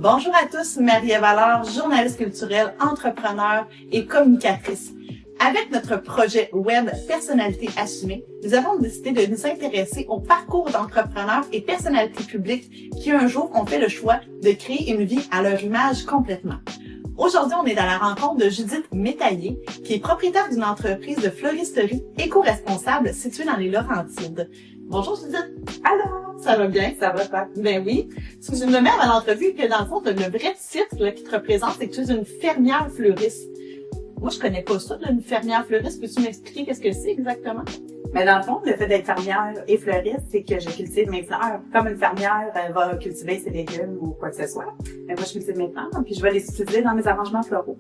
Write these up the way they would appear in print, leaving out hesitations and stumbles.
Bonjour à tous, Marie-Ève Allard, journaliste culturelle, entrepreneur et communicatrice. Avec notre projet web Personnalité assumée, nous avons décidé de nous intéresser au parcours d'entrepreneurs et personnalités publiques qui un jour ont fait le choix de créer une vie à leur image complètement. Aujourd'hui, on est à la rencontre de Judith Métaillé, qui est propriétaire d'une entreprise de floristerie éco-responsable située dans les Laurentides. Bonjour Judith. Allô, ça va bien? Ça va pas? Ben oui. Tu me mets à l'entrevue que dans le fond, le vrai titre là, qui te représente, c'est que tu es une fermière fleuriste. Moi, je connais pas ça, là, une fermière fleuriste. Peux-tu m'expliquer qu'est-ce que c'est exactement? Mais dans le fond, le fait d'être fermière et fleuriste, c'est que je cultive mes fleurs. Comme une fermière va cultiver ses légumes ou quoi que ce soit. Mais moi, je cultive mes plantes, puis je vais les utiliser dans mes arrangements floraux.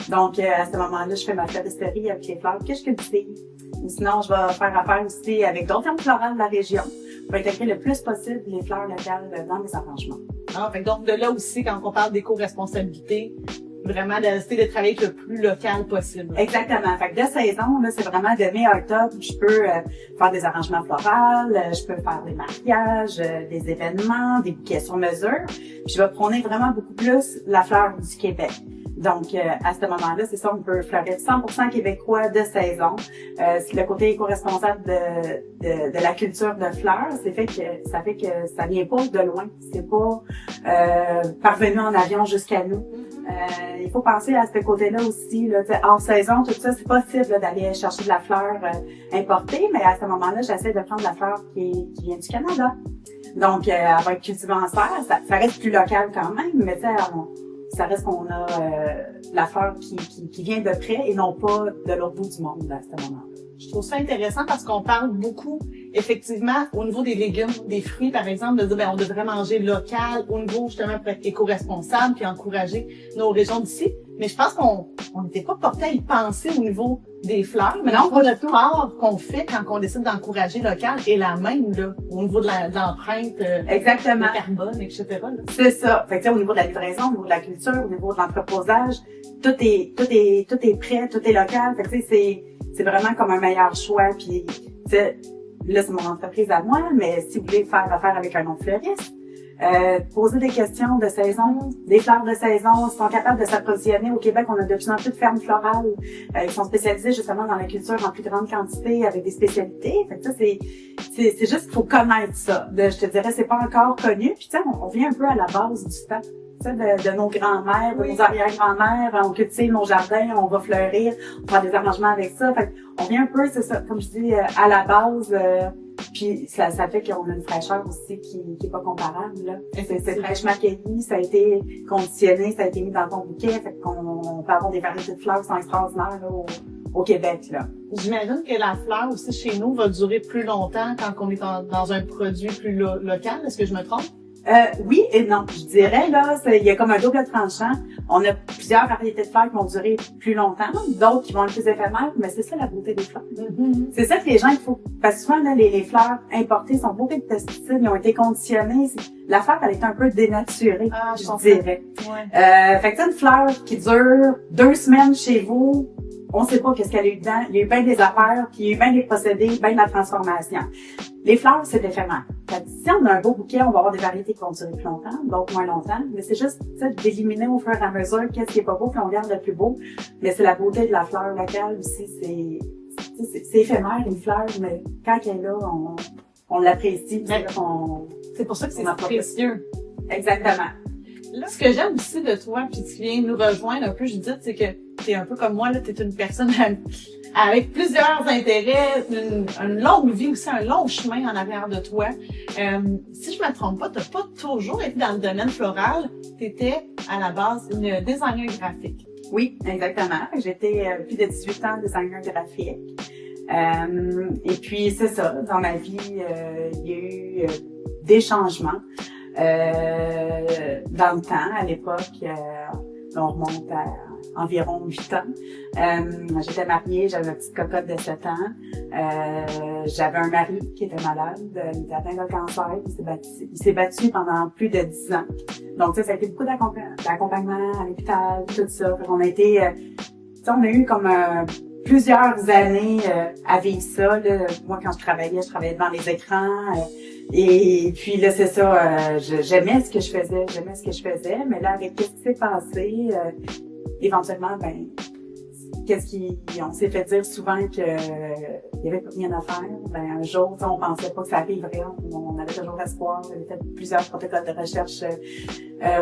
Donc, à ce moment-là, je fais ma floristerie avec les fleurs que je cultive. Ou sinon, je vais faire affaire aussi avec d'autres fermes florales de la région pour intégrer le plus possible les fleurs locales dans mes arrangements. Ah, fait que donc de là aussi, quand on parle d'éco-responsabilité, vraiment d'essayer de travailler le plus local possible. Exactement. Fait que de saison, là, c'est vraiment de mai à octobre, je peux faire des arrangements floraux, je peux faire des mariages, des événements, des bouquets sur mesure. Puis je vais prôner vraiment beaucoup plus la fleur du Québec. Donc, à ce moment-là, c'est ça, on peut fleurir 100% québécois de saison. C'est le côté éco-responsable de la culture de fleurs. Ça fait que ça vient pas de loin. C'est pas parvenu en avion jusqu'à nous. Il faut penser à ce côté-là aussi, là, hors saison, tout ça, c'est possible là, d'aller chercher de la fleur importée, mais à ce moment-là, j'essaie de prendre la fleur qui vient du Canada. Donc, elle va être cultivée en serre, ça reste plus local quand même, mais tu sais, ça reste qu'on a la fleur qui vient de près et non pas de l'autre bout du monde à ce moment-là. Je trouve ça intéressant parce qu'on parle beaucoup, effectivement, au niveau des légumes, des fruits, par exemple, de dire, ben, on devrait manger local, au niveau, justement, pour être éco-responsable puis encourager nos régions d'ici. Mais je pense qu'on n'était pas porté à y penser au niveau des fleurs. Mais non, le part qu'on fait quand on décide d'encourager local est la même, là, au niveau de l'empreinte, exactement, de carbone, etc., là. C'est ça. Fait que, au niveau de la livraison, au niveau de la culture, au niveau de l'entreposage, tout est prêt, tout est local. Fait que, c'est vraiment comme un meilleur choix. Puis, là, c'est mon entreprise à moi, mais si vous voulez faire affaire avec un autre fleuriste, poser des questions de saison, des fleurs de saison, ils sont capables de s'approvisionner. Au Québec, on a de plus en plus de fermes florales. Ils sont spécialisés justement dans la culture en plus grande quantité avec des spécialités. Fait que ça, c'est juste qu'il faut connaître ça. Je te dirais, c'est pas encore connu. Puis, on vient un peu à la base du temps. De nos grands-mères, de nos arrière-grands-mères, on cultive nos jardins, on va fleurir, on va faire des arrangements avec ça. Fait on vient un peu, c'est ça, comme je dis, à la base, puis ça fait qu'on a une fraîcheur aussi qui est pas comparable, là. C'est fraîchement cueilli, ça a été conditionné, ça a été mis dans ton bouquet, fait qu'on peut avoir des variétés de fleurs qui sont extraordinaires, là, au Québec, là. J'imagine que la fleur aussi chez nous va durer plus longtemps quand on est dans un produit plus local. Est-ce que je me trompe? Oui et non. Je dirais, là, il y a comme un double tranchant. On a plusieurs variétés de fleurs qui vont durer plus longtemps, d'autres qui vont être plus éphémères, mais c'est ça la beauté des fleurs. Mm-hmm. C'est ça que les gens, il faut, parce que souvent, là, les fleurs importées sont bourrées de pesticides, ils ont été conditionnés. La fleur, elle est un peu dénaturée, je dirais. Ouais. Fait que une fleur qui dure 2 semaines chez vous, on sait pas qu'est-ce qu'elle a eu dedans. Il y a eu bien des affaires, puis il y a eu bien des procédés, bien de la transformation. Les fleurs, c'est éphémère. Si on a un beau bouquet, on va avoir des variétés qui vont durer plus longtemps, d'autres moins longtemps. Mais c'est juste d'éliminer au fur et à mesure qu'est-ce qui est pas beau, puis on garde le plus beau. Mais c'est la beauté de la fleur locale aussi. C'est éphémère, une fleur, mais quand elle est là, on l'apprécie. C'est pour ça que c'est précieux. Exactement. Là, ce que j'aime aussi de toi, puis tu viens nous rejoindre un peu, Judith, c'est que t'es un peu comme moi, là, t'es une personne avec plusieurs intérêts, une longue vie aussi, un long chemin en arrière de toi. Si je me trompe pas, t'as pas toujours été dans le domaine floral, t'étais à la base une designer graphique. Oui, exactement. J'étais plus de 18 ans designer graphique. Et puis, c'est ça, dans ma vie, il y a eu des changements. Dans le temps, à l'époque, on remonte à environ 8 ans. J'étais mariée, j'avais une petite cocotte de 7 ans. J'avais un mari qui était malade, il était atteint de cancer, il s'est battu pendant plus de 10 ans. Donc, ça a été beaucoup d'accompagnement à l'hôpital, tout ça. On a été, on a eu comme plusieurs années à vivre ça. Là. Moi, quand je travaillais devant les écrans. Et puis là, c'est ça, j'aimais ce que je faisais, mais là, avec ce qui s'est passé, éventuellement, on s'est fait dire souvent que il y avait rien à faire. Un jour, on pensait pas que ça arriverait. On avait toujours espoir. On avait fait plusieurs protocoles de recherche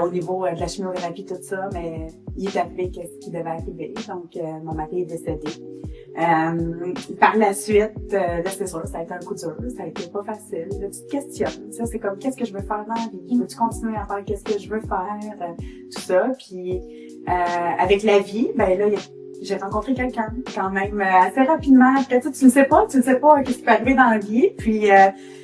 au niveau de la chimiothérapie, tout ça, mais il est arrivé ce qui devait arriver. Donc, mon mari est décédé. Par la suite, là, c'est sûr, ça a été un coup dur. Ça a été pas facile. Là, tu te questionnes. Ça, c'est comme, qu'est-ce que je veux faire dans la vie? Veux-tu continuer à faire qu'est-ce que je veux faire? Tout ça. Puis, avec la vie, là, j'ai rencontré quelqu'un quand même assez rapidement. Après, tu ne sais pas qu'est-ce qui peut arriver dans la vie. Puis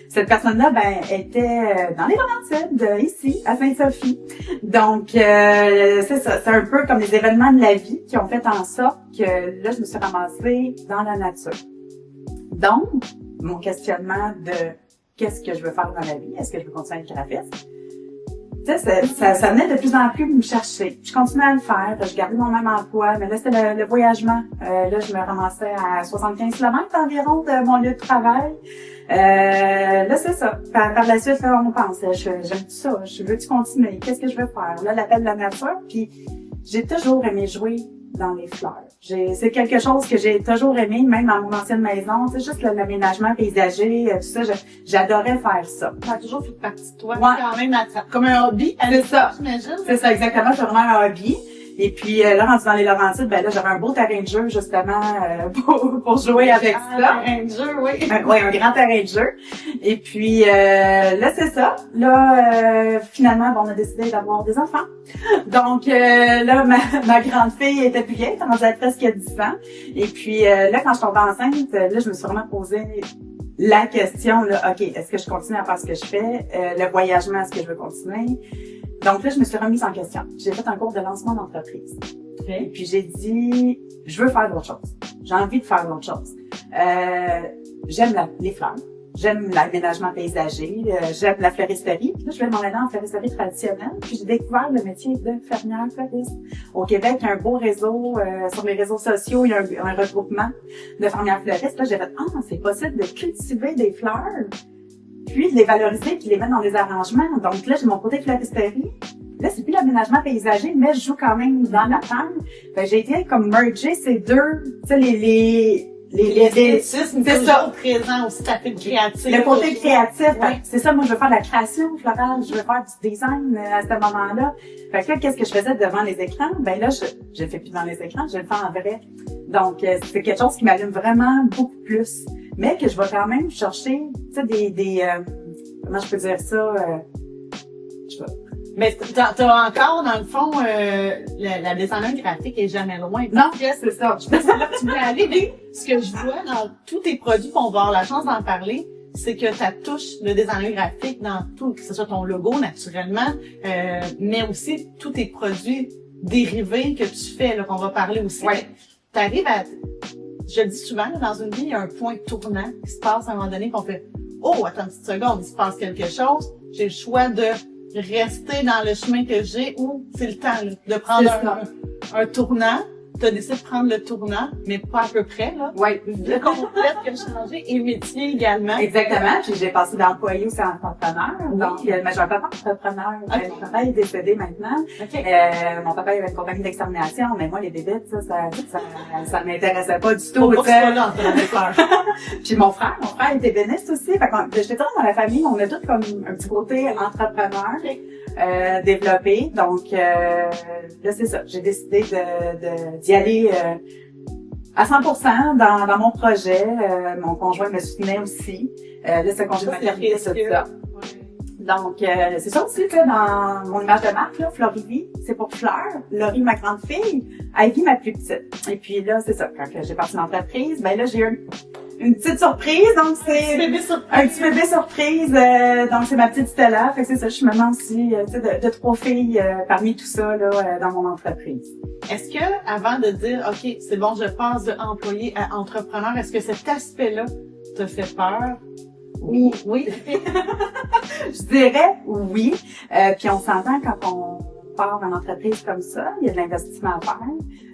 cette personne-là, était dans les Laurentides, ici, à Sainte-Sophie. Donc c'est ça, c'est un peu comme les événements de la vie qui ont fait en sorte que là, je me suis ramassée dans la nature. Donc, mon questionnement de qu'est-ce que je veux faire dans la vie, est-ce que je veux continuer à être graphiste? Tu sais, ça venait de plus en plus me chercher. Je continuais à le faire, je gardais mon même emploi, mais là, c'était le voyagement. Là, je me ramassais à 75 km environ de mon lieu de travail. Là, c'est ça. Par la suite, là, on pense, j'aime ça, veux-tu continuer? Qu'est-ce que je veux faire? Là, l'appel de la nature, puis j'ai toujours aimé jouer dans les fleurs. C'est quelque chose que j'ai toujours aimé, même dans mon ancienne maison. C'est juste l'aménagement paysager, tout ça. J'adorais faire ça. Ça a toujours fait partie de toi. Ouais. Quand même, comme un hobby. C'est ça. J'imagine. C'est ça, exactement. C'est vraiment un hobby. Et puis là, rendu dans les Laurentides, là, j'avais un beau terrain de jeu, justement, pour jouer avec ça. Un terrain de jeu, oui. Oui, un grand terrain de jeu. Et puis là, c'est ça. Là, finalement, on a décidé d'avoir des enfants. Donc là, ma grande fille était plus vieille, elle avait presque 10 ans. Et puis là, quand je suis tombée enceinte, là, je me suis vraiment posé la question, là, OK, est-ce que je continue à faire ce que je fais? Le voyagement, est-ce que je veux continuer? Donc là, je me suis remise en question. J'ai fait un cours de lancement d'entreprise. Okay. Et puis j'ai dit, je veux faire d'autres choses. J'ai envie de faire d'autres choses. J'aime les fleurs. J'aime l'aménagement paysager, j'aime la floristerie. Là, je vais m'en aller en floristerie traditionnelle. Puis j'ai découvert le métier de fermière fleuriste. Au Québec, il y a un beau réseau, sur les réseaux sociaux, il y a un regroupement de fermières fleuristes. Là, j'ai fait, c'est possible de cultiver des fleurs, puis de les valoriser, puis de les mettre dans des arrangements. Donc là, j'ai mon côté floristerie. Là, c'est plus l'aménagement paysager, mais je joue quand même dans la ferme. J'ai été comme merger ces deux, tu sais, l'esthétisme, c'est ça. Présent aussi, ta fibre créative. Le côté créatif, ouais. C'est ça, moi je veux faire de la création florale, je veux faire du design à ce moment-là. Fait que là, qu'est-ce que je faisais devant les écrans? Là, je le fais plus dans les écrans, je le fais en vrai. Donc, c'est quelque chose qui m'allume vraiment beaucoup plus. Mais que je vais quand même chercher, tu sais, comment je peux dire ça? Mais t'as encore, dans le fond, la designer graphique est jamais loin. Non, c'est ça. Je pense que c'est là que tu veux aller. Mais ce que je vois dans tous tes produits, qu'on va avoir la chance d'en parler, c'est que ta touche de designer graphique dans tout, que ce soit ton logo, naturellement, mais aussi tous tes produits dérivés que tu fais, là, qu'on va parler aussi. Ouais. T'arrives à, je le dis souvent, là, dans une vie, il y a un point tournant qui se passe à un moment donné qu'on fait, oh, attends une petite seconde, il se passe quelque chose. J'ai le choix de rester dans le chemin que j'ai ou c'est le temps là, de prendre un tournant. Tu as décidé de prendre le tournant, mais pas à peu près, là. Oui. Le complète changer et métier également. Exactement. Puis j'ai passé d'employé aussi à entrepreneur. Donc, mais j'ai un papa entrepreneur. Okay. Mon papa est décédé maintenant. Okay. Mon papa avait une compagnie d'extermination, mais moi, les bébés, ça m'intéressait pas du tout. Pas là, peur. Puis mon frère était ébéniste aussi. Fait que j'étais dans la famille, on a tous comme un petit côté entrepreneur. Okay. Développé. Donc, là, c'est ça. J'ai décidé d'y aller à 100% dans mon projet. Mon conjoint me soutenait aussi. Là, c'est congé de maternité, c'est ça. Donc, c'est ça aussi que dans mon image de marque, là, Florivie, c'est pour Fleur, Laurie, ma grande fille, Ivy, ma plus petite. Et puis là, c'est ça. Quand j'ai parti l'entreprise, là, j'ai eu une petite surprise, donc c'est un petit bébé surprise, donc c'est ma petite Stella. Fait que c'est ça, je suis maman aussi, de 3 filles parmi tout ça là dans mon entreprise. Est-ce que avant de dire OK, c'est bon, je passe de employé à entrepreneur, est-ce que cet aspect-là te fait peur? Oui. Je dirais oui. Puis on s'entend quand on part en entreprise comme ça, il y a de l'investissement à faire.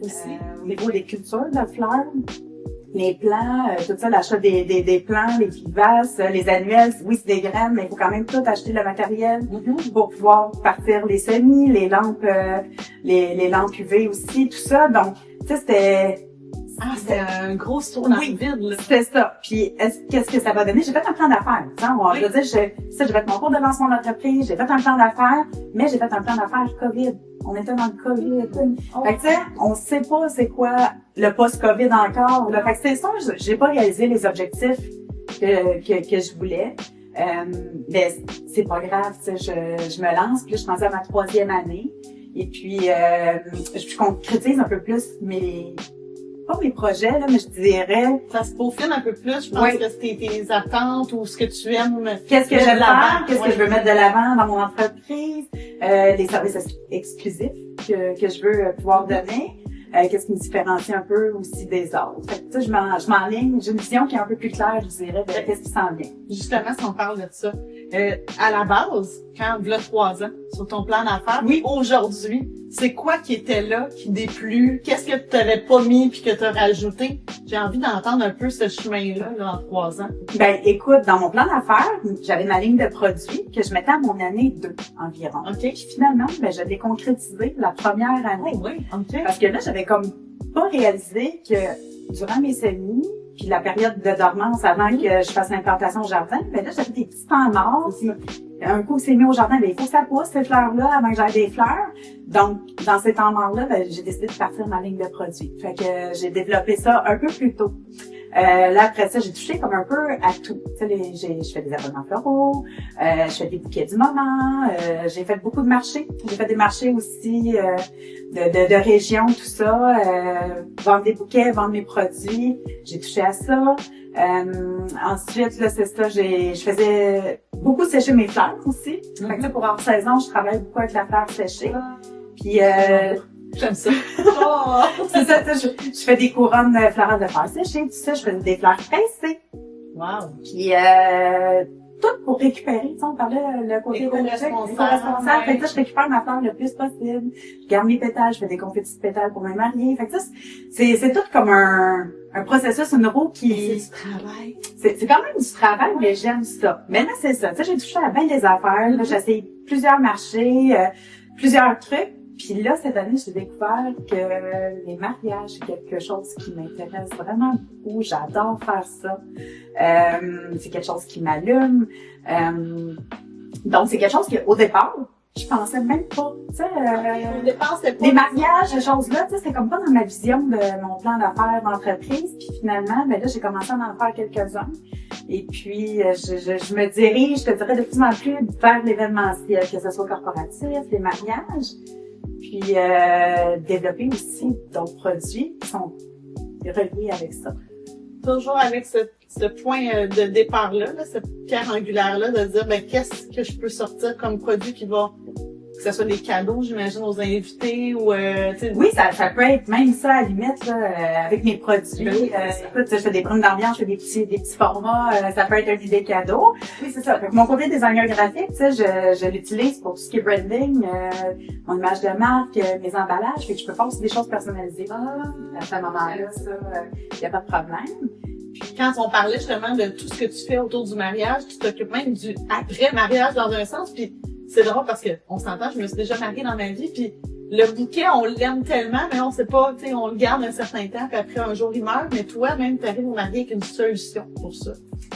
Aussi. Au niveau des cultures de fleurs, les plants, tout ça, l'achat des plants, les vivaces, les annuels, oui, c'est des graines, mais il faut quand même tout acheter le matériel pour pouvoir partir les semis, les lampes UV aussi, tout ça. Donc, tu sais, c'était un gros tour dans le vide, là. C'était ça. Puis, qu'est-ce que ça va donner? J'ai fait un plan d'affaires. Je veux dire, j'ai fait mon cours de lancement d'entreprise, j'ai fait un plan d'affaires, mais j'ai fait un plan d'affaires COVID. On était dans le COVID. Fait que, tu sais, on sait pas c'est quoi le post-COVID encore. Là. Fait que c'est ça, j'ai pas réalisé les objectifs que je voulais. Mais c'est pas grave, tu sais, je me lance, puis là, je suis rendue à ma 3e année. Et puis, je concrétise un peu plus pas mes projets, là, mais je dirais... Ça se peaufine un peu plus, je pense que c'est tes attentes ou ce que tu aimes. Qu'est-ce que j'aime faire, qu'est-ce que je veux mettre de l'avant dans mon entreprise, les services exclusifs que je veux pouvoir donner, qu'est-ce qui me différencie un peu aussi des autres. Fait que, tu sais, je m'enligne, j'ai une vision qui est un peu plus claire, je dirais, de qu'est-ce qui s'en vient. Justement, si on parle de ça, à la base, quand il y a 3 ans, sur ton plan d'affaires, aujourd'hui, c'est quoi qui était là, qui déplut? Qu'est-ce que tu n'avais pas mis puis que tu as rajouté? J'ai envie d'entendre un peu ce chemin-là, là, en 3 ans. Ben, écoute, dans mon plan d'affaires, j'avais ma ligne de produits que je mettais à mon année 2 environ. OK. Puis finalement, ben, je l'ai concrétisé la première année. Oh, oui, OK. Parce que là, j'avais comme pas réalisé que durant mes semis, puis la période de dormance avant que je fasse l'implantation au jardin, ben là, j'avais des petits temps morts. Un coup, c'est mis au jardin, ben il faut que ça pousse, ces fleurs-là, avant que j'aille des fleurs. Donc, dans ces temps morts-là, ben, j'ai décidé de partir ma ligne de produits. Fait que j'ai développé ça un peu plus tôt. Là, après ça, j'ai touché comme un peu à tout. Tu sais, je fais des abonnements floraux, je fais des bouquets du moment, j'ai fait beaucoup de marchés. J'ai fait des marchés aussi de région, tout ça, vendre des bouquets, vendre mes produits. J'ai touché à ça. Ensuite, là, c'est ça, je faisais beaucoup sécher mes fleurs aussi. Fait que là, pour hors saison, je travaille beaucoup avec la fleur séchée. Puis, j'aime ça. C'est ça, je fais des couronnes florales de fleurs séchées, tout ça, je fais des fleurs pressées. Wow. Puis, tout pour récupérer, tu sais, on parlait le côté éco-responsable. Fait que ça, je récupère ma fleur le plus possible. Je garde mes pétales, je fais des confettis de pétales pour me marier. Fait que ça, c'est tout comme un processus, une roue qui... C'est du travail. C'est quand même du travail, mais j'aime ça. Mais là, c'est ça. Tu sais, j'ai touché à bien des affaires. Là, j'ai essayé plusieurs marchés, plusieurs trucs. Puis là, cette année, j'ai découvert que les mariages, c'est quelque chose qui m'intéresse vraiment beaucoup. J'adore faire ça. C'est quelque chose qui m'allume. Donc, c'est quelque chose qu'au départ, je pensais même pas. Tu sais, au départ, c'était pas... Les mariages, ces choses-là, tu sais, c'est comme pas dans ma vision de mon plan d'affaires d'entreprise. Puis finalement, ben là, j'ai commencé à en faire quelques-uns. Et puis, je me dirige, je te dirais, de plus en plus vers l'événementiel, que ce soit corporatif, les mariages. Puis, développer aussi d'autres produits qui sont reliés avec ça. Toujours avec ce point de départ-là, cette pierre angulaire-là, de dire, ben, qu'est-ce que je peux sortir comme produit qui va, que ce soit des cadeaux, j'imagine, aux invités ou, oui, ça peut être même ça, à la limite, là, avec mes produits. Écoute, je fais des brumes d'ambiance, je fais des petits formats, ça peut être une idée cadeau. Oui, c'est ça. Mon côté designer graphique, tu sais, je l'utilise pour tout ce qui est branding, mon image de marque, mes emballages, fait que je peux faire aussi des choses personnalisées. À ce moment-là, ça, y a pas de problème. Puis quand on parlait justement de tout ce que tu fais autour du mariage, tu t'occupes même du après-mariage dans un sens, puis c'est drôle parce que on s'entend, je me suis déjà mariée dans ma vie, puis le bouquet, on l'aime tellement, mais on sait pas, tu sais, on le garde un certain temps, puis après un jour il meurt, mais toi, même, tu arrives au marié avec une solution pour ça.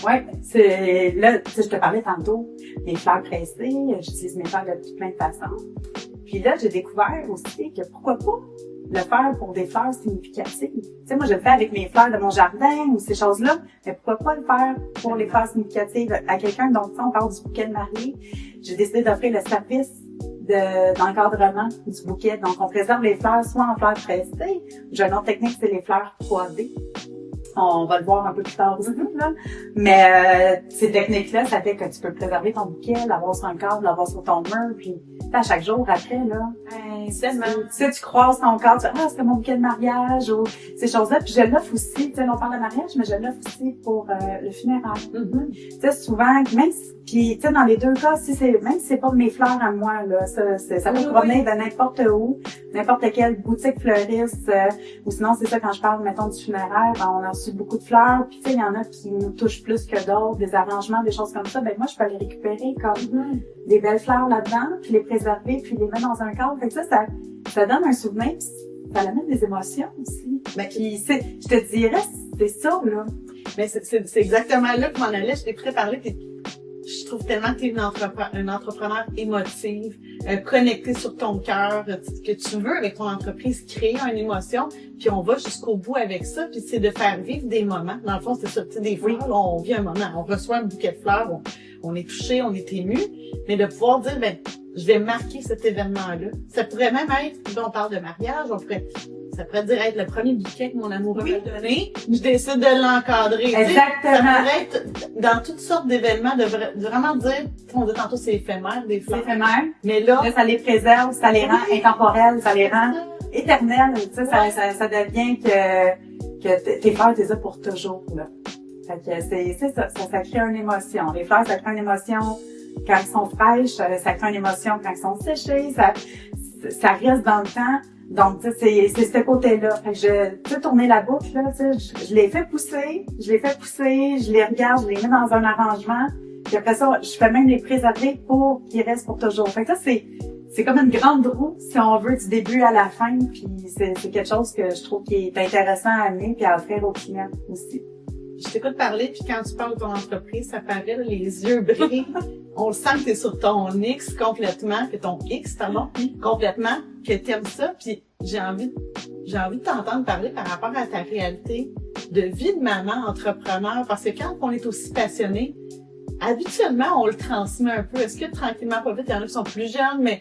Ouais, c'est là, tu sais, je te parlais tantôt des fleurs pressées, j'utilise mes fleurs de plein de façons. Puis là, j'ai découvert aussi que pourquoi pas le faire pour des fleurs significatives. Tu sais, moi, je le fais avec mes fleurs de mon jardin ou ces choses-là, mais pourquoi pas le faire pour les fleurs significatives à quelqu'un? Donc, on parle du bouquet de mariée. J'ai décidé d'offrir le service d'encadrement du bouquet. Donc, on préserve les fleurs soit en fleurs pressées. J'ai une autre technique, c'est les fleurs 3D. On va le voir un peu plus tard aussi, là. Mais ces techniques-là, ça fait que tu peux préserver ton bouquet, l'avoir sur un cadre, l'avoir sur ton mur, puis à chaque jour après, là, tu croises ton cadre, tu dis, c'est mon bouquet de mariage, ou ces choses-là. Puis je l'offre aussi, tu sais, on parle de mariage, mais je l'offre aussi pour le funéraire. Tu sais, souvent, même puis, tu sais, dans les deux cas, même si c'est pas mes fleurs à moi, là, ça peut provenir de n'importe où, n'importe quelle boutique fleuriste, ou sinon, c'est ça, quand je parle, mettons, du funéraire, ben, on a reçu beaucoup de fleurs, puis tu sais, il y en a qui nous touchent plus que d'autres, des arrangements, des choses comme ça, ben moi, je peux les récupérer comme des belles fleurs là-dedans, puis les préserver, puis les mettre dans un cadre. Fait que ça donne un souvenir, puis ça amène des émotions aussi. Ben, Puis je te dirais, c'est ça, là. mais c'est exactement là que m'en allais. Je t'ai préparé, puis je trouve tellement que tu es une entrepreneur émotive, connectée sur ton cœur, que tu veux avec ton entreprise créer une émotion, puis on va jusqu'au bout avec ça, puis c'est de faire vivre des moments. Dans le fond, c'est ça, tu sais, des fois, là, on vit un moment, on reçoit un bouquet de fleurs, on est touché, on est ému, mais de pouvoir dire, ben, je vais marquer cet événement-là. Ça pourrait même être, là, on parle de mariage, ça pourrait dire être le premier bouquet que mon amoureux m'a donné. Je décide de l'encadrer. Exactement. Ça pourrait être dans toutes sortes d'événements, de vraiment dire, on dit tantôt c'est éphémère, des C'est fleurs. éphémère. Mais là, Là, ça les préserve, ça les rend intemporels, ça les rend éternels. Tu sais, ça devient que tes fleurs, t'es là pour toujours, là. Fait que c'est ça crée une émotion. Les fleurs, ça crée une émotion quand elles sont fraîches, ça crée une émotion quand elles sont séchées, ça reste dans le temps. Donc, tu sais, c'est ce côté-là. Fait que tu sais, tourner la boucle, là, tu sais, je les fais pousser, je les regarde, je les mets dans un arrangement, puis après ça, je fais même les préserver pour qu'ils restent pour toujours. Fait que ça, c'est comme une grande roue, si on veut, du début à la fin, puis c'est quelque chose que je trouve qui est intéressant à amener puis à offrir aux clients aussi. je t'écoute parler, puis quand tu parles de ton entreprise, ça paraît, là, les yeux brillent. On le sent que t'es sur ton X complètement, que ton X, pardon, complètement, que t'aimes ça, puis j'ai envie de t'entendre parler par rapport à ta réalité de vie de maman entrepreneur, parce que quand on est aussi passionné, habituellement, on le transmet un peu. Est-ce que tranquillement, pas vite, il y en a qui sont plus jeunes, mais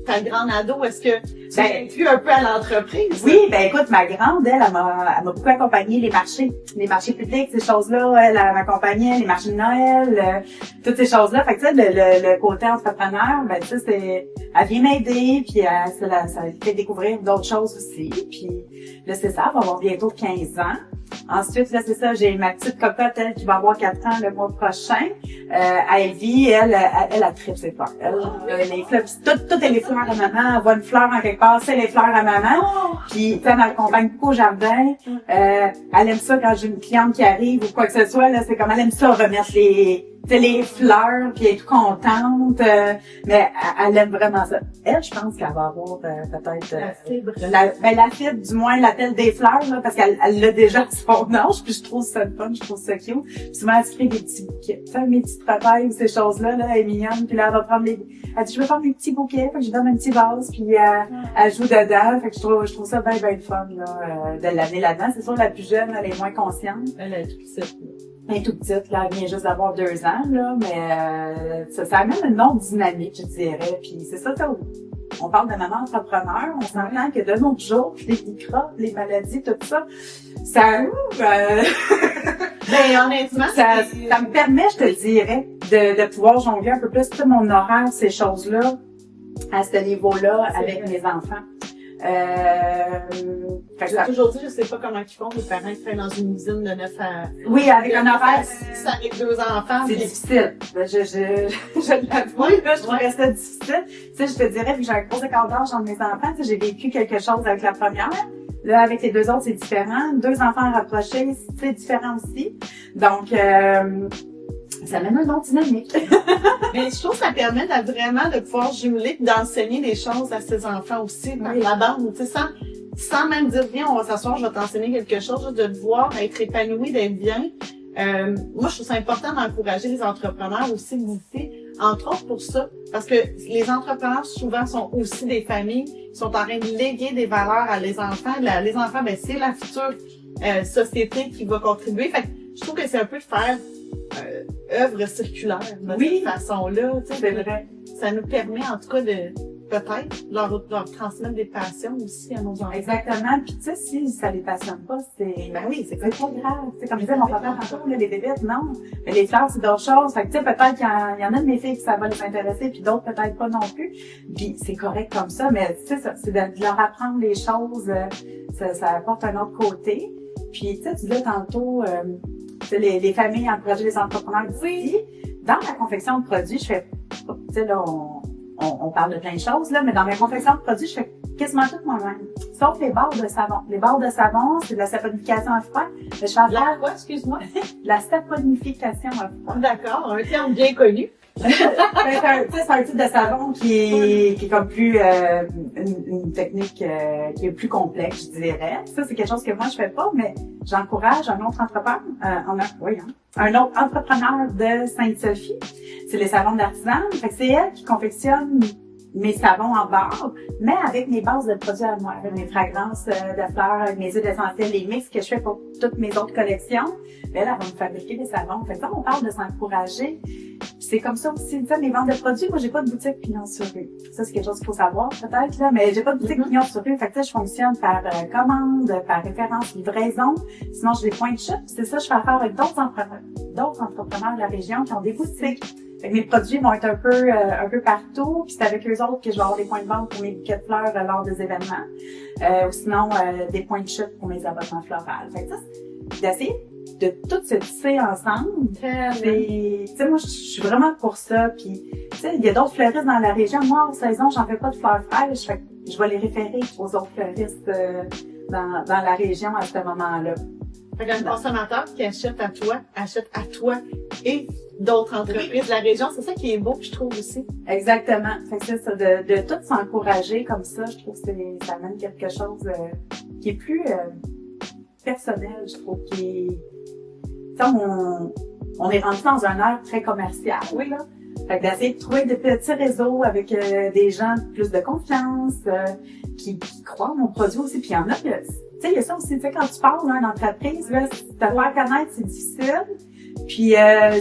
ta grande ado, est-ce que tu l'inclus un peu à l'entreprise? Oui, ben écoute, ma grande, elle m'a beaucoup accompagné les marchés publics, ces choses-là, elle m'accompagnait, les marchés de Noël, toutes ces choses-là. Fait que tu sais, le côté entrepreneur, ben tu sais, elle vient m'aider, puis ça fait découvrir d'autres choses aussi. Puis là, c'est ça, elle va avoir bientôt 15 ans. Ensuite, là, c'est ça, j'ai ma petite cocotte, elle, qui va avoir 4 ans le mois prochain. Ivy, elle tripe ses fleurs. Les fleurs, toutes les fleurs à maman, elle voit une fleur en quelque part, c'est les fleurs à maman. Puis, elle m'accompagne beaucoup au jardin. Elle aime ça quand j'ai une cliente qui arrive ou quoi que ce soit, là, c'est comme elle aime ça remettre les fleurs, puis elle est tout contente, mais elle aime vraiment ça. Elle, je pense qu'elle va avoir peut-être La fibre. la fibre, du moins l'appel des fleurs, là, parce qu'elle l'a déjà à son âge, puis je trouve ça le fun, je trouve ça cute. Puis souvent, elle se crée des petits bouquets. Tu sais, mes petites travails ou ces choses-là, là, elle est mignonne, puis là, elle va prendre elle dit, je vais faire mes petits bouquets, fait que je lui donne un petit vase, puis elle joue dedans, fait que je trouve ça bien le fun, là, de l'amener là-dedans. C'est sûr, la plus jeune, elle est moins consciente. Elle est toute petite. Elle est toute petite, là, elle vient juste d'avoir 2 ans, là, mais ça amène une autre dynamique, je dirais. Puis c'est ça, on parle de maman entrepreneur, on s'entend que de nos jours, les microbes, les maladies, tout ça, ça Ben, honnêtement, ça me permet, je te dirais, de pouvoir jongler un peu plus tout mon horaire, ces choses-là, à ce niveau-là, avec mes enfants. j'ai toujours dit, je sais pas comment ils font, les parents qui travaillent dans une usine de 9 à... Oui, avec un horaire, ça avec 2 enfants. c'est difficile. Je l'avoue, là, je trouvais ça difficile. Tu sais, je te dirais, vu que j'ai un gros écart d'âge entre mes enfants, tu sais, j'ai vécu quelque chose avec la première. Là, avec les 2 autres, c'est différent. 2 enfants rapprochés, c'est différent aussi. Donc, ça mène une autre dynamique. Mais je trouve que ça permet vraiment de pouvoir jumeler et d'enseigner des choses à ses enfants aussi par la bande, tu sais, sans même dire, viens, on va s'asseoir, je vais t'enseigner quelque chose, juste de te voir être épanoui, d'être bien. Moi, je trouve ça important d'encourager les entrepreneurs aussi d'ici, entre autres pour ça, parce que les entrepreneurs, souvent, sont aussi des familles, sont en train de léguer des valeurs à les enfants. Les enfants, ben, c'est la future société qui va contribuer. Fait que je trouve que c'est un peu de faire œuvre circulaire de cette façon-là. Tu sais, C'est vrai. Ça nous permet, en tout cas, de peut-être leur transmettre des passions aussi à nos enfants. Exactement. Puis tu sais, si ça les passionne pas, Ben oui, c'est pas grave. C'est comme disait mon papa tantôt, là, les bébêtes, non. Mais les fleurs, c'est d'autres choses. Fait que tu sais, peut-être qu'il y en a de mes filles qui ça va les intéresser, puis d'autres peut-être pas non plus. Puis c'est correct comme ça, mais tu sais, c'est de leur apprendre les choses, ça apporte un autre côté. Puis tu sais, tu disais tantôt, les familles encourager les entrepreneurs d'ici. Dans ma confection de produits, je fais, tu sais, là, on parle de plein de choses, là, mais dans ma confection de produits, je fais quasiment tout moi-même. Sauf les barres de savon. Les barres de savon, c'est de la saponification à froid. Je fais affaire Quoi, excuse-moi? de la saponification à froid. D'accord, un terme bien connu. C'est un type de savon qui est comme plus une technique qui est plus complexe, je dirais. Ça, c'est quelque chose que moi je fais pas, mais j'encourage un autre entrepreneur, un autre entrepreneur de Sainte-Sophie. C'est les savons d'artisan. Fait que c'est elle qui confectionne mes savons en barre, mais avec mes bases de produits à moi, avec mes fragrances de fleurs, avec mes huiles essentielles, les mix que je fais pour toutes mes autres collections. Elle va me fabriquer des savons. Fait que ça, on parle de s'encourager. C'est comme ça aussi, tu sais, mes ventes de produits, moi, j'ai pas de boutique pignon sur rue. Ça, c'est quelque chose qu'il faut savoir, peut-être, là, mais j'ai pas de boutique pignon sur rue. Fait que, tu sais, je fonctionne par commande, par référence, livraison. Sinon, j'ai des points de chute. C'est ça, je fais affaire avec d'autres entrepreneurs de la région qui ont des boutiques. Fait que mes produits vont être un peu partout, puis c'est avec eux autres que je vais avoir des points de vente pour mes bouquets de fleurs lors des événements. Ou sinon, des points de chute pour mes abattements florales. Fait que ça, c'est d'essayer de tout se tisser ensemble. Tu sais, moi, je suis vraiment pour ça. Puis, tu sais, il y a d'autres fleuristes dans la région. Moi, en saison, j'en fais pas de fleurs fraîches. Fait que je vais les référer aux autres fleuristes dans la région à ce moment-là. Fait qu'un consommateur qui achète à toi et d'autres entreprises de la région, c'est ça qui est beau, je trouve aussi. Exactement. Fait que c'est ça, de tout s'encourager comme ça, je trouve que ça amène quelque chose qui est plus personnel, je trouve, on est rentré dans un air très commercial, oui, là. Fait que d'essayer de trouver des petits réseaux avec des gens plus de confiance, qui croient en mon produit aussi. Puis il y en a, tu sais, il y a ça aussi, tu sais, quand tu parles d'une entreprise, là, te faire connaître, c'est difficile. Puis,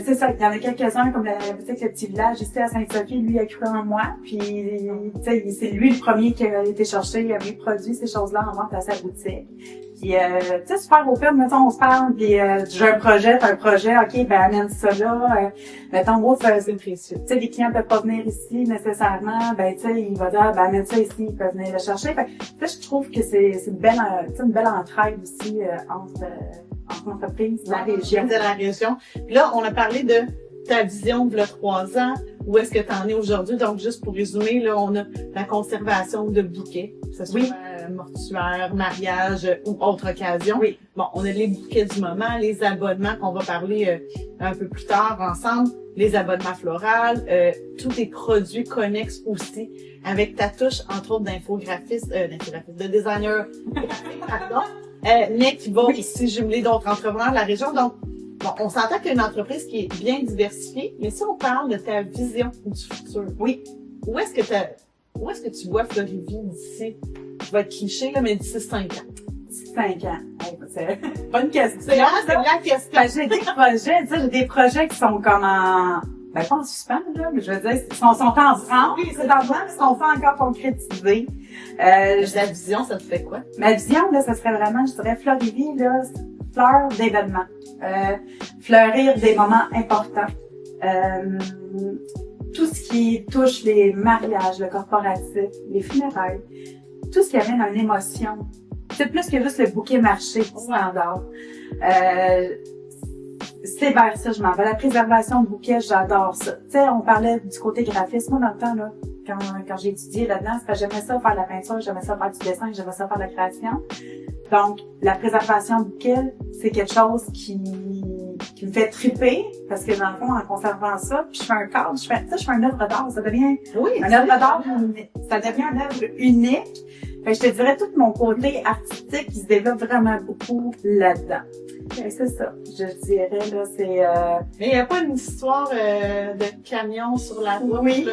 c'est ça, il y en a quelques-uns, comme la boutique Le Petit Village, ici à Sainte-Sophie, lui, il a cru en moi. Puis, tu sais, c'est lui le premier qui a été chercher mes produits, ces choses-là, en vente à sa boutique. Puis, tu sais, super open, mettons, on se parle, puis j'ai un projet, ok, ben amène ça là. Mettons, ouf, c'est précieux. Tu sais, les clients peuvent pas venir ici nécessairement, ben tu sais, il va dire, ben amène ça ici, ils peuvent venir le chercher. Fait que, je trouve que c'est une belle entraide aussi entre entreprises de la région. De la région. Puis là, on a parlé de ta vision de 3 ans. Où est-ce que tu en es aujourd'hui? Donc, juste pour résumer, là, on a la conservation de bouquets, que ce soit mortuaire, mariage ou autre occasion. Oui. Bon, on a les bouquets du moment, les abonnements qu'on va parler un peu plus tard ensemble, les abonnements floraux, tous tes produits connexes aussi, avec ta touche, entre autres, de designer graphique, pardon, mais qui va aussi jumeler d'autres entrepreneurs de la région. Donc, bon, on s'entend qu'il y a une entreprise qui est bien diversifiée, mais si on parle de ta vision du futur, oui, où est-ce que tu vois Florivie d'ici, je vais être cliché, là, mais d'ici 5 ans? 5 ans. C'est pas une question. C'est la question. Ben, j'ai des projets, tu sais, j'ai des projets qui sont comme pas en suspens, là, mais je veux dire, sont en branle. Oui, c'est en branle, ils sont pas encore concrétisés. Ta vision, ça te fait quoi? Ma vision, là, ça serait vraiment, je dirais, Florivie, là, fleur d'événements. Fleurir des moments importants. Tout ce qui touche les mariages, le corporatif, les funérailles, tout ce qui amène une émotion. C'est plus que juste le bouquet marché standard. C'est vers ça, je m'en vais. La préservation de bouquets, j'adore ça. Tu sais, on parlait du côté graphisme. Moi, dans le temps, là, quand j'ai étudié là-dedans, c'est parce que j'aimais ça faire la peinture, j'aimais ça faire du dessin, j'aimais ça faire la création. Donc, la préservation de bouquets, c'est quelque chose qui me fait triper, parce que dans le fond, en conservant ça, puis je fais un cadre, je fais une œuvre d'art, ça devient une œuvre d'art, ça devient une œuvre unique. Fait que je te dirais tout mon côté artistique qui se développe vraiment beaucoup là-dedans. C'est ça, je dirais, là, c'est... Mais il n'y a pas une histoire de camion sur la route? Oui.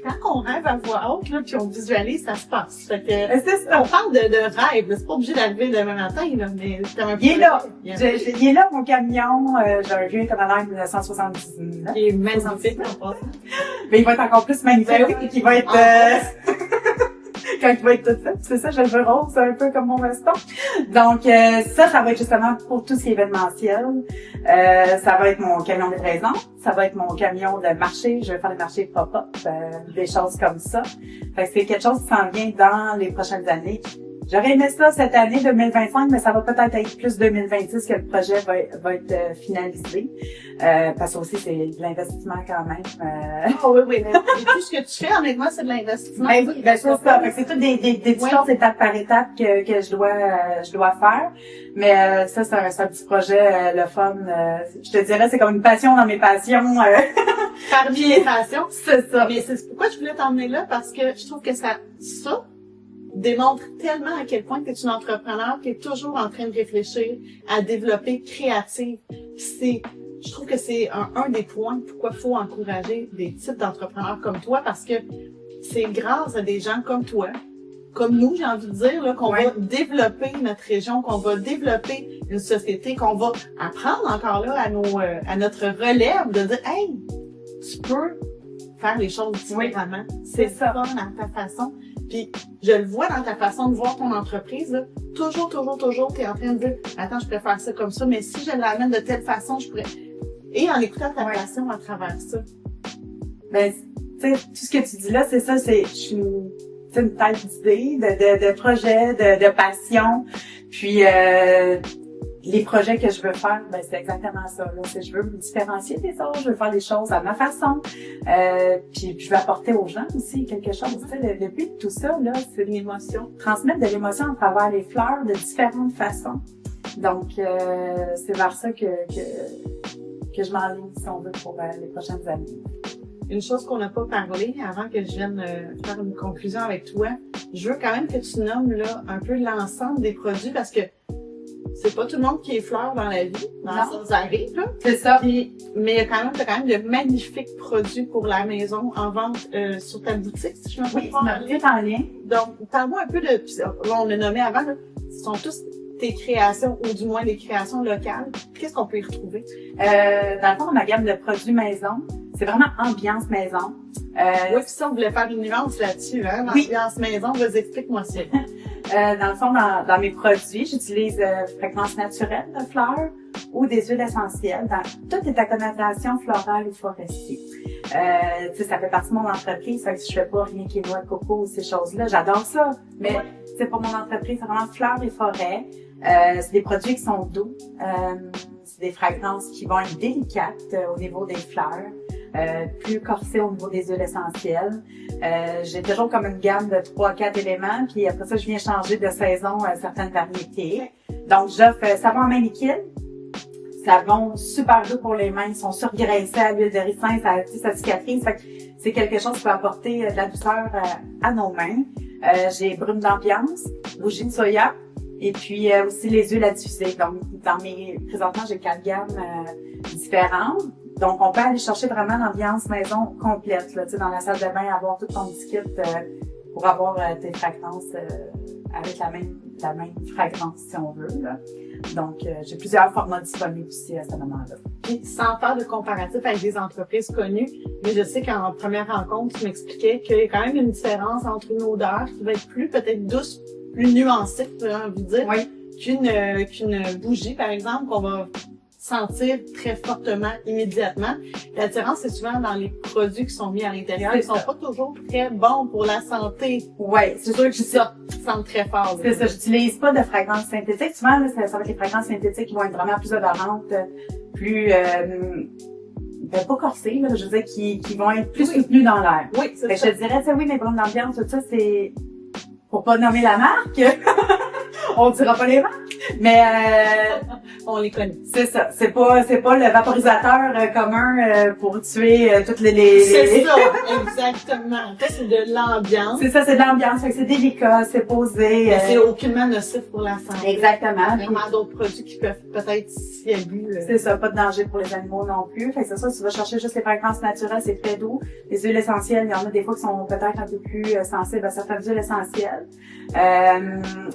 Quand on rêve à voix haute, là, puis on visualise, ça se passe. Fait que, c'est ça. On parle de rêve, c'est pas obligé d'arriver demain matin, là, mais c'est un peu... Il est là. Il est là, mon camion. J'ai un vieux Commodore 1979. Il est magnifique, en passant. Mais il va être encore plus magnifique. Ben oui. Qui va être... quand il va être tout fait. C'est ça, je le veux rose, c'est un peu comme mon veston. Donc, ça va être justement pour tout ce qui est événementiel. Ça va être mon camion de livraison. Ça va être mon camion de marché. Je vais faire des marchés pop-up, des choses comme ça. Fait que c'est quelque chose qui s'en vient dans les prochaines années, J'aurais aimé ça cette année 2025, mais ça va peut-être être plus 2026 que le projet va être finalisé. Parce que aussi, c'est de l'investissement quand même. Oh oui, mais tout ce que tu fais, honnêtement, c'est de l'investissement. Ben oui, ben c'est ça. Fait que c'est tout des petites choses étape par étape que je dois faire. Mais ça, c'est un petit projet, le fun. Je te dirais, c'est comme une passion dans mes passions. Parmi les passions. C'est ça. Mais c'est pourquoi je voulais t'emmener là, parce que je trouve que ça démontre tellement à quel point tu es une entrepreneur qui est toujours en train de réfléchir à développer créative. Je trouve que c'est un des points pourquoi il faut encourager des types d'entrepreneurs comme toi, parce que c'est grâce à des gens comme toi, comme nous, j'ai envie de dire, là, qu'on va développer notre région, qu'on va développer une société, qu'on va apprendre encore là à notre relève de dire, hey, tu peux faire les choses différemment. C'est ça, fun à ta façon. Puis, je le vois dans ta façon de voir ton entreprise, là. Toujours, t'es en train de dire, attends, je pourrais faire ça comme ça, mais si je l'amène de telle façon, je pourrais. Et en écoutant ta passion à travers ça. Ben, tu sais, tout ce que tu dis là, c'est ça, je suis une tête d'idées, de projets, de passion. Puis, les projets que je veux faire, ben c'est exactement ça. Là. Je veux me différencier des autres, je veux faire les choses à ma façon. Puis je veux apporter aux gens aussi quelque chose. Tu sais, le but de tout ça, là, c'est l'émotion. Transmettre de l'émotion à travers les fleurs de différentes façons. Donc, c'est vers ça que je m'enligne, si on veut, pour les prochaines années. Une chose qu'on n'a pas parlé avant que je vienne faire une conclusion avec toi, je veux quand même que tu nommes là un peu l'ensemble des produits, parce que c'est pas tout le monde qui est fleur dans la vie, dans ça arrive, là. C'est ça. Mais il y a quand même de magnifiques produits pour la maison en vente sur ta boutique, si je me trompe pas. Oui, c'est en lien. Donc, parle-moi un peu de, on l'a nommé avant, là, ce sont tous tes créations, ou du moins des créations locales. Qu'est-ce qu'on peut y retrouver? Dans le fond, ma gamme de produits maison, c'est vraiment ambiance maison. Oui, puis ça, on voulait faire une nuance là-dessus, hein? Ambiance maison, vas-y, explique-moi ça. Dans le fond, dans mes produits, j'utilise fréquences naturelles de fleurs ou des huiles essentielles. Tout est à connotation florale ou forestier. Tu sais, ça fait partie de mon entreprise, fait que je fais pas rien qui est noix de coco ou ces choses-là. J'adore ça, mais c'est pour mon entreprise, c'est vraiment fleurs et forêts. C'est des produits qui sont doux. C'est des fragrances qui vont être délicates au niveau des fleurs. Plus corsé au niveau des huiles essentielles. J'ai toujours comme une gamme de 3-4 éléments, puis après ça, je viens changer de saison certaines variétés. Donc, j'offre savon en main liquide, savon super doux pour les mains, ils sont surgraissés à l'huile de ricin, ça cicatrise. Fait que c'est quelque chose qui peut apporter de la douceur à nos mains. J'ai brume d'ambiance, bougie de soya, et puis aussi les huiles à diffuser. Donc, présentement, j'ai 4 gammes différentes. Donc, on peut aller chercher vraiment l'ambiance maison complète, là, tu sais, dans la salle de bain, avoir tout ton petit kit pour avoir tes fragrances avec la même fragrance, si on veut, là. Donc, j'ai plusieurs formats disponibles aussi à ce moment-là. Puis, sans faire de comparatif avec des entreprises connues, mais je sais qu'en première rencontre, tu m'expliquais qu'il y a quand même une différence entre une odeur qui va être plus peut-être douce, plus nuancée, j'ai envie de dire, qu'une bougie, par exemple, qu'on va sentir très fortement, immédiatement. L'attirance, c'est souvent dans les produits qui sont mis à l'intérieur. Ils sont pas toujours très bons pour la santé. Ouais, c'est sûr que ça sent très fort. C'est ça, j'utilise pas de fragrances synthétiques. Souvent, là, ça va être les fragrances synthétiques qui vont être vraiment plus odorantes, plus, pas corsées, là, je veux dire, qui vont être plus soutenues dans l'air. Oui, c'est ça. Je te dirais, oui, mes brumes d'ambiance, tout ça, c'est, pour pas nommer la marque, on dira pas les marques, mais on les connaît. C'est ça. C'est pas le vaporisateur commun pour tuer toutes les. C'est ça, exactement. Ça, c'est de l'ambiance. C'est ça, c'est de l'ambiance. C'est délicat, c'est posé. Mais c'est aucunement nocif pour la santé. Exactement. Vraiment d'autres produits qui peuvent peut-être s'y abus. C'est ça, pas de danger pour les animaux non plus. Fait que c'est ça, tu vas chercher juste les fragrances naturelles, c'est très doux. Les huiles essentielles, il y en a des fois qui sont peut-être un peu plus sensibles à certaines huiles essentielles.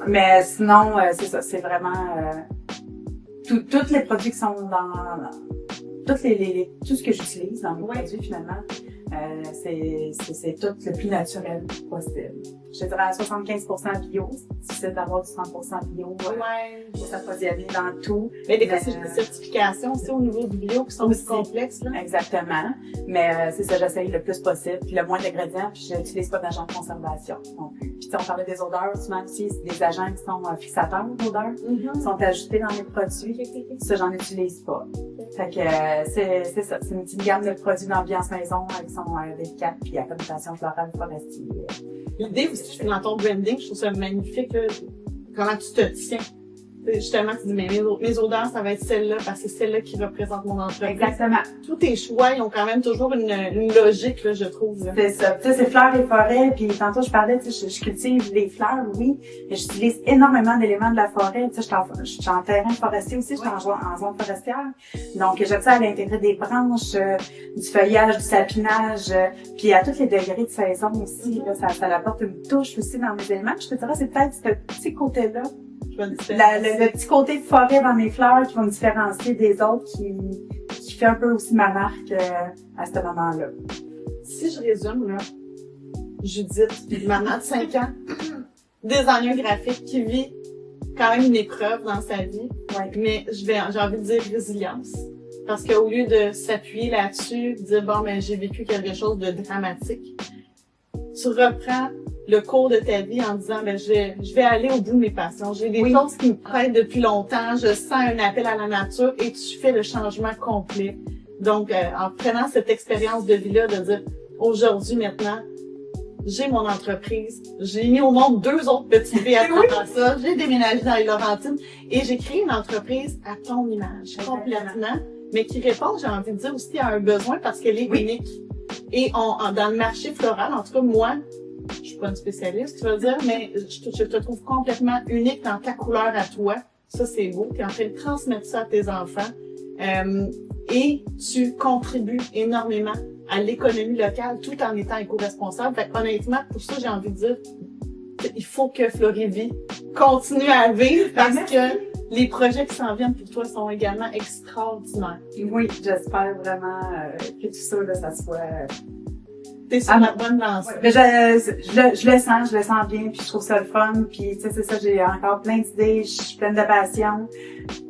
Mais sinon, c'est ça, c'est vraiment tous les produits qui sont dans tout ce que j'utilise dans mes produits finalement, C'est tout le plus naturel possible. Je dirais à 75% bio, si c'est d'avoir du 100% bio, ça peut y aller dans tout. Mais des fois, c'est des certifications aussi au niveau du bio qui sont aussi complexes, là. Exactement. Mais c'est ça, j'essaye le plus possible, puis le moins d'ingrédients, puis je n'utilise pas d'agents de conservation non plus. Puis on parlait des odeurs, souvent aussi, c'est des agents qui sont fixateurs d'odeurs, qui sont ajoutés dans les produits. Ça, j'en utilise pas. Fait que c'est ça, c'est une petite gamme de produits d'ambiance maison avec son délicat puis à connotation florale forestier. L'idée aussi, dans ton branding, je trouve ça magnifique, là, comment tu te tiens. Justement, tu dis, mais mes odeurs, ça va être celle-là, parce que c'est celle-là qui représente mon entreprise. Exactement. Tous tes choix, ils ont quand même toujours une logique, là, je trouve. Là. C'est ça. Tu sais, c'est fleurs et forêts, puis tantôt, je parlais, tu sais, je cultive les fleurs, oui, mais j'utilise énormément d'éléments de la forêt. Tu sais, je suis en terrain forestier aussi, je suis en zone forestière. Donc, j'aime ça aller intégrer des branches, du feuillage, du sapinage, puis à tous les degrés de saison aussi, là, ça apporte une touche aussi dans mes éléments. Je te dirais, c'est peut-être ce petit côté-là. Le petit côté forêt dans mes fleurs qui va me différencier des autres qui fait un peu aussi ma marque à ce moment-là. Si je résume, là, Judith, maman de 5 ans, designer graphique qui vit quand même une épreuve dans sa vie, mais j'ai envie de dire résilience. Parce qu'au lieu de s'appuyer là-dessus, dire bon, mais j'ai vécu quelque chose de dramatique, tu reprends le cours de ta vie en disant, ben, je vais aller au bout de mes passions. J'ai des choses qui me prennent depuis longtemps. Je sens un appel à la nature et tu fais le changement complet. Donc, en prenant cette expérience de vie-là, de dire, aujourd'hui, maintenant, j'ai mon entreprise. J'ai mis au monde 2 autres petits bébés à travers ça. J'ai déménagé dans les Laurentides et j'ai créé une entreprise à ton image, complètement, mais qui répond, j'ai envie de dire aussi, à un besoin parce qu'elle est unique. Et dans le marché floral, en tout cas, moi, je suis pas une spécialiste, tu vas dire, mais je te trouve complètement unique dans ta couleur à toi. Ça, c'est beau. Tu es en train de transmettre ça à tes enfants. Et tu contribues énormément à l'économie locale tout en étant éco-responsable. Fait honnêtement, pour ça, j'ai envie de dire, il faut que Florivie continue à vivre parce que les projets qui s'en viennent pour toi sont également extraordinaires. Oui, j'espère vraiment que tout ça, là, ça soit... T'es sur la bonne lancée. Mais je le sens bien, puis je trouve ça le fun, puis tu sais, c'est ça, j'ai encore plein d'idées, je suis pleine de passion,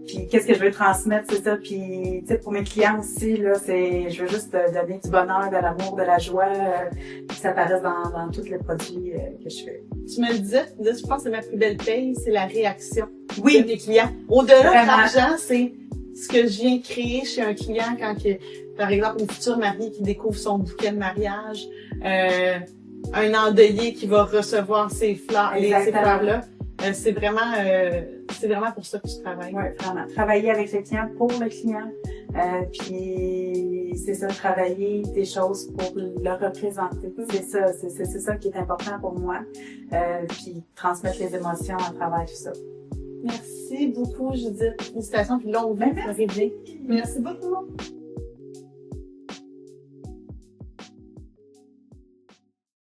puis qu'est-ce que je veux transmettre, c'est ça, puis tu sais, pour mes clients aussi, là, je veux juste donner du bonheur, de l'amour, de la joie, puis que ça apparaisse dans tous les produits que je fais. Tu me le disais, je pense que c'est ma plus belle paye, c'est la réaction de tes clients. Au-delà de l'argent, c'est ce que je viens créer chez un client quand par exemple, une future mariée qui découvre son bouquet de mariage, un endeuillé qui va recevoir ses fleurs, ces fleurs-là. C'est vraiment pour ça que tu travailles. Oui, vraiment. Travailler avec le client, pour le client. Puis c'est ça, travailler des choses pour le représenter. C'est ça qui est important pour moi. Puis transmettre les émotions à travers tout ça. Merci beaucoup, Judith. Félicitations, puis longue vie. Merci. Merci beaucoup.